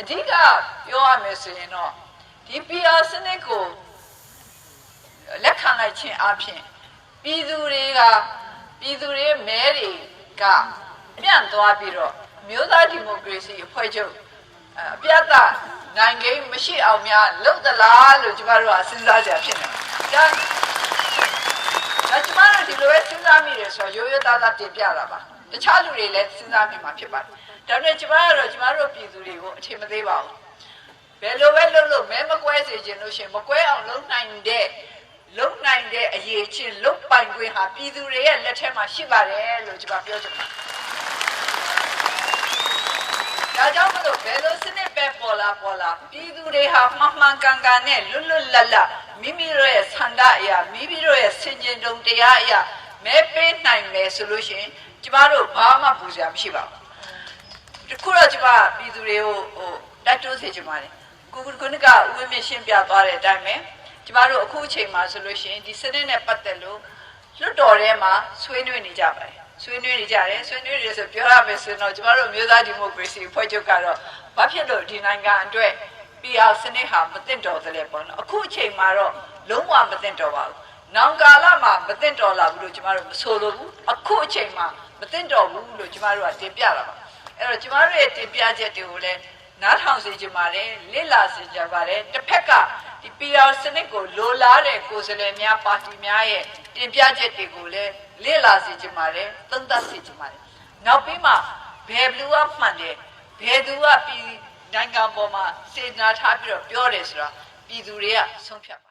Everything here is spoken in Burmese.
အဓိကပြောရမယ်ဆိုရင်တော့ဒီ PR စနစ်ကိုလက်ခံလိုက်ခြင်းအပြင်ပြည်သူတွေမဲတွေကပြန့်သွားပြီးတော့မျိုးသားဒီမိုကရေစီအဖွဲ့ချုပ်အပြတ်သားနိုင်ငံမရှိအောင်များလုပ်သလားလို့ကျမတို့ကစဉ်းစားကြဖြစ်နေတယ်။ဒါကျမတို့ဒီလိုပဲစဉ်းစားမိတယ်ဆိုတော့ရိုးရိုးသားသားတင်ပြတာပါ။တခြားလူတွေလည်းစဉ်းစားမိမှာဖြစ်ပါတယ်။ဒါပေမဲ့ကျမတို့ပြည်သူတွေကိုအထင်မသေးပါဘူး။ဘယ်လိုပဲလုပ်လို့မဲမကွဲစေချင်လို့ရှိရင်မကွဲအောင်လုပ်နိုင်တဲ့အရေးချင်းလုပ်ပိုင်ခွင့်ဟာပြည်သူတွေရဲ့လက်ထဲမှာရှိပါတယ်လို့ကျမပြောချင်ပါတယ်။ဒါကြောင့်မလို့ဘယ်လိုစနစ်ပဲပေါ်လာပြည်သူတွေဟာမှန်ကန်နဲ့လွတ်လပ်မိမိတို့ရဲ့ဆန္ဒအရာမိမိတို့ရဲ့စင်ကြင်တုံတရားအရာမဲပေးနိုင်မယ်ဆိုလို့ရှိရင်ကျမတို့ဘာမှပူစရာမရှိပါဘူး။ဒီခုတော့ကျမပြည်သူတွေကိုတိုက်တွန်းစေချင်ပါတယ်။ခုနကဦးဝင်းမြင့်ရှင်းပြသွားတဲ့အတိုင်းပဲကျမတို့အခုအချိန်မှာဆိုလို့ရှိရင်ဒီစနစ်နဲ့ပတ်သက်လို့လွတ်တော်ထဲမှာဆွေးနွေးနေကြပါတယ်။ဆွေးနွေးနေဆိုပြောရမယ်ဆိုတော့ကျမတို့မျိုးသားဒီမိုကရေစီအဖွဲ့ချုပ်ကတော့ဘာဖြစ်လို့ဒီနိုင်ငံအတွက် PR စနစ်ဟာမသင့်တော်သလဲပေါ့နော်အခုအချိန်မှာတော့လုံးဝမသင့်တော်ပါဘူးနောင်ကာလမှာမသင့်တော်လာဘူးလို့ကျမတို့မဆိုလိုဘူးအခုအချိန်မှာမသင့်တော်ဘူးလို့ကျမတို့ကတင်ပြတာပါအဲ့တော့ကျမတို့ရဲ့တင်ပြချက်တွေကိုလည်းနားထောင်စေချင်ပါတယ်လေ့လာစေချင်ပါတယ်တစ်ဖက်ကဒီ PR စနစ်ကိုလိုလားတဲ့ကိုယ်စားလှယ်များပါတီများရဲ့တင်ပြချက်တွေကိုလည်းလေ့လာစေချင်ပါတယ်သုံးသပ်စေချင်ပါတယ်နောက်ပြီးမှဘယ်လူကမှန်တယ်ဘယ်သူကပြည်နိုင်ငံပေါ်မှာစေနာထားပြီးတော့ပြောတယ်ဆိုတာပြည်သူတွေကဆုံးဖြတ်ပါ